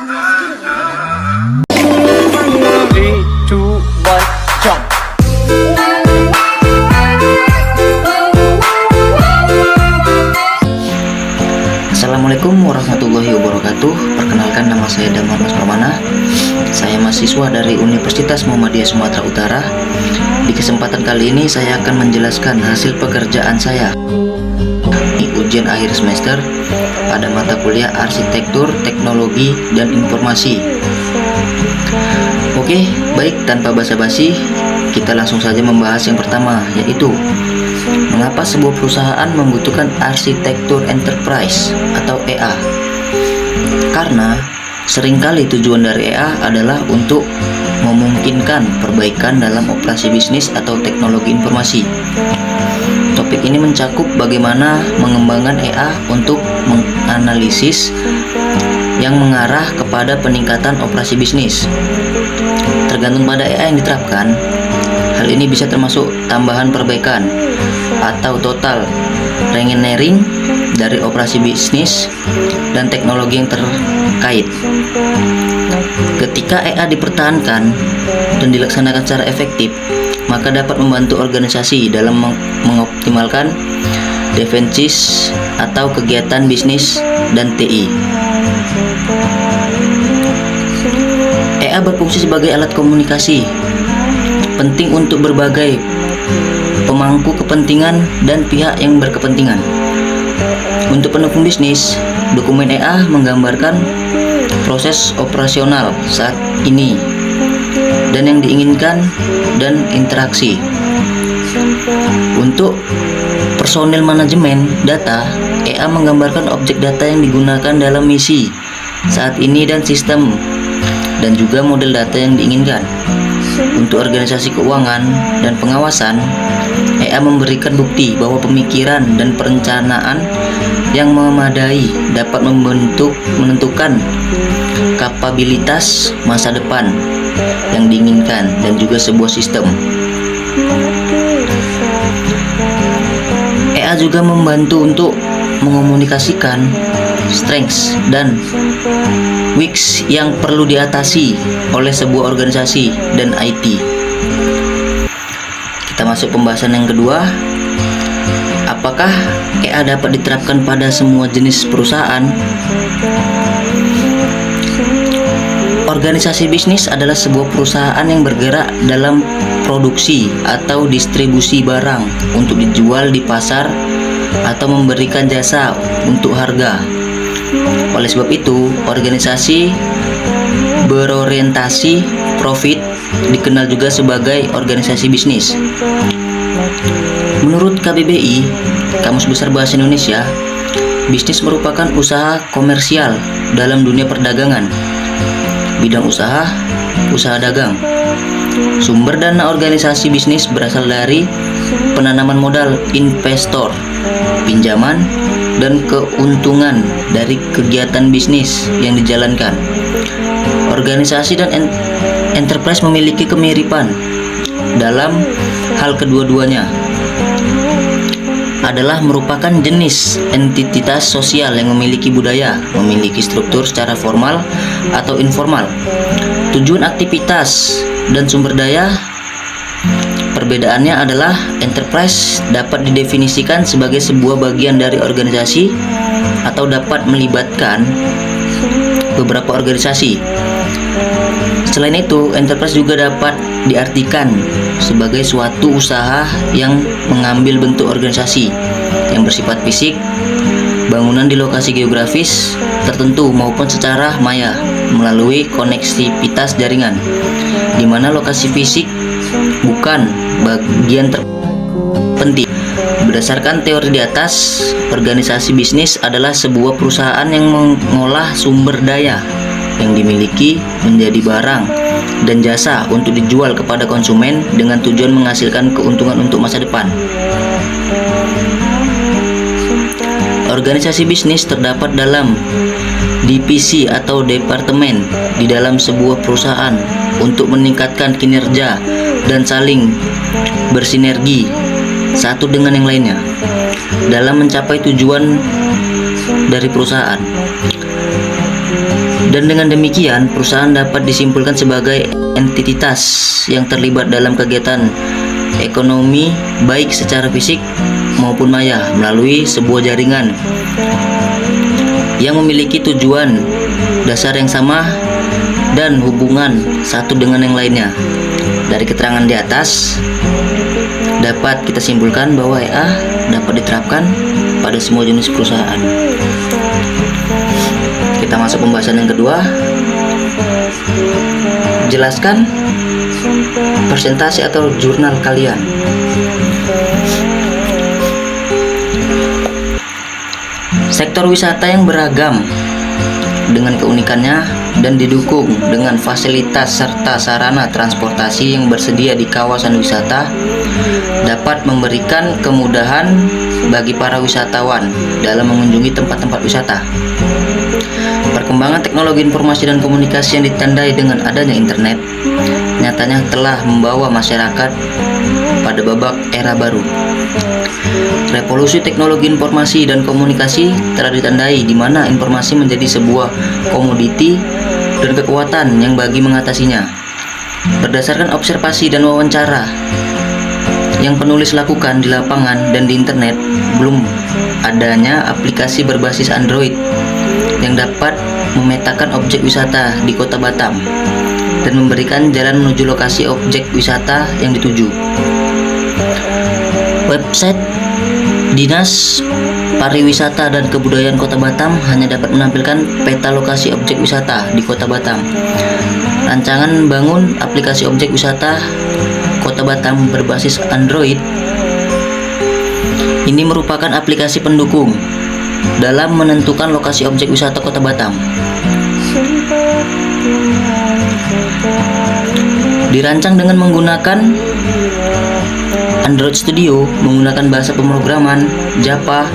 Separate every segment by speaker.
Speaker 1: Three, two, one, jump.
Speaker 2: Assalamualaikum warahmatullahi wabarakatuh. Perkenalkan, nama saya Damar Mas Pramana. Saya mahasiswa dari Universitas Muhammadiyah Sumatera Utara. Di kesempatan kali ini saya akan menjelaskan hasil pekerjaan saya di ujian akhir semester pada mata kuliah Arsitektur, Teknologi, dan Informasi. Oke, baik, tanpa basa-basi, kita langsung saja membahas yang pertama, yaitu mengapa sebuah perusahaan membutuhkan arsitektur enterprise atau EA. Karena seringkali tujuan dari EA adalah untuk memungkinkan perbaikan dalam operasi bisnis atau teknologi informasi. Topik ini mencakup bagaimana mengembangkan EA untuk menganalisis yang mengarah kepada peningkatan operasi bisnis. Tergantung pada EA yang diterapkan, hal ini bisa termasuk tambahan perbaikan atau total reengineering dari operasi bisnis dan teknologi yang terkait. Ketika EA dipertahankan dan dilaksanakan secara efektif, maka dapat membantu organisasi dalam mengoptimalkan defensis atau kegiatan bisnis dan TI. EA berfungsi sebagai alat komunikasi penting untuk berbagai pemangku kepentingan dan pihak yang berkepentingan. Untuk pendukung bisnis, dokumen EA menggambarkan proses operasional saat ini dan yang diinginkan dan interaksi. Untuk personil manajemen data, EA menggambarkan objek data yang digunakan dalam misi saat ini dan sistem, dan juga model data yang diinginkan. Untuk organisasi keuangan dan pengawasan, EA memberikan bukti bahwa pemikiran dan perencanaan yang memadai dapat menentukan kapabilitas masa depan yang diinginkan dan juga sebuah sistem. EA juga membantu untuk mengomunikasikan strengths dan weakness yang perlu diatasi oleh sebuah organisasi dan IT. Kita masuk pembahasan yang kedua. Apakah EA dapat diterapkan pada semua jenis perusahaan? Organisasi bisnis adalah sebuah perusahaan yang bergerak dalam produksi atau distribusi barang untuk dijual di pasar atau memberikan jasa untuk harga. Oleh sebab itu, organisasi berorientasi profit dikenal juga sebagai organisasi bisnis. Menurut KBBI, Kamus Besar Bahasa Indonesia, bisnis merupakan usaha komersial dalam dunia perdagangan. Bidang usaha, usaha dagang. Sumber dana organisasi bisnis berasal dari penanaman modal investor, pinjaman, dan keuntungan dari kegiatan bisnis yang dijalankan. Organisasi dan enterprise memiliki kemiripan dalam hal kedua-duanya adalah merupakan jenis entitas sosial yang memiliki budaya, memiliki struktur secara formal atau informal, tujuan aktivitas dan sumber daya. Perbedaannya adalah enterprise dapat didefinisikan sebagai sebuah bagian dari organisasi atau dapat melibatkan beberapa organisasi. Selain itu, enterprise juga dapat diartikan sebagai suatu usaha yang mengambil bentuk organisasi yang bersifat fisik, bangunan di lokasi geografis tertentu maupun secara maya melalui koneksivitas jaringan, di mana lokasi fisik bukan bagian terpenting. Berdasarkan teori di atas, organisasi bisnis adalah sebuah perusahaan yang mengolah sumber daya yang dimiliki menjadi barang dan jasa untuk dijual kepada konsumen dengan tujuan menghasilkan keuntungan untuk masa depan. Organisasi bisnis terdapat dalam divisi atau departemen di dalam sebuah perusahaan untuk meningkatkan kinerja dan saling bersinergi satu dengan yang lainnya dalam mencapai tujuan dari perusahaan. Dan dengan demikian, perusahaan dapat disimpulkan sebagai entitas yang terlibat dalam kegiatan ekonomi baik secara fisik maupun maya melalui sebuah jaringan yang memiliki tujuan dasar yang sama dan hubungan satu dengan yang lainnya. Dari keterangan di atas dapat kita simpulkan bahwa EA dapat diterapkan pada semua jenis perusahaan. Kita masuk pembahasan yang kedua. Jelaskan presentasi atau jurnal kalian. Sektor wisata yang beragam dengan keunikannya dan didukung dengan fasilitas serta sarana transportasi yang bersedia di kawasan wisata dapat memberikan kemudahan bagi para wisatawan dalam mengunjungi tempat-tempat wisata. Perkembangan teknologi informasi dan komunikasi yang ditandai dengan adanya internet nyatanya telah membawa masyarakat pada babak era baru. Revolusi teknologi informasi dan komunikasi telah ditandai di mana informasi menjadi sebuah komoditi dan kekuatan yang bagi mengatasinya. Berdasarkan observasi dan wawancara yang penulis lakukan di lapangan dan di internet, belum adanya aplikasi berbasis Android yang dapat memetakan objek wisata di Kota Batam dan memberikan jalan menuju lokasi objek wisata yang dituju. Website Dinas Pariwisata dan Kebudayaan Kota Batam hanya dapat menampilkan peta lokasi objek wisata di Kota Batam. Rancangan bangun aplikasi objek wisata Kota Batam berbasis Android ini merupakan aplikasi pendukung dalam menentukan lokasi objek wisata Kota Batam. Dirancang dengan menggunakan Android Studio, menggunakan bahasa pemrograman Java,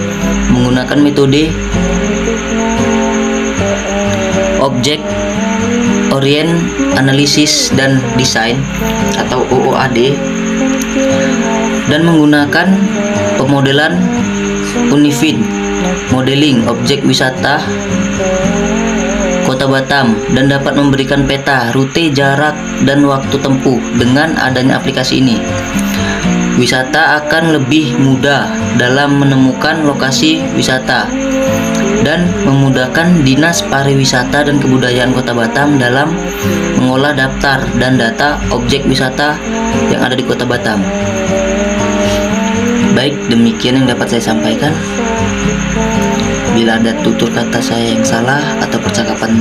Speaker 2: menggunakan metode Object Orient Analysis dan Design atau OOAD, dan menggunakan pemodelan Unifin Modeling Objek Wisata Kota Batam dan dapat memberikan peta, rute, jarak, dan waktu tempuh. Dengan adanya aplikasi ini, wisata akan lebih mudah dalam menemukan lokasi wisata dan memudahkan Dinas Pariwisata dan Kebudayaan Kota Batam dalam mengolah daftar dan data objek wisata yang ada di Kota Batam. Baik, demikian yang dapat saya sampaikan. Bila ada tutur kata saya yang salah atau percakapan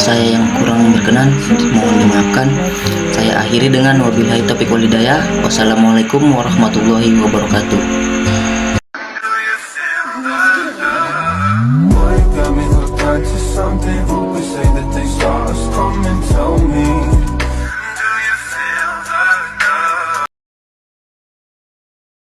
Speaker 2: saya yang kurang berkenan, mohon dimaafkan. Saya akhiri dengan wabillahi taufiq wal hidayah. Wassalamualaikum warahmatullahi wabarakatuh.
Speaker 3: Boy, you got me hooked onto something.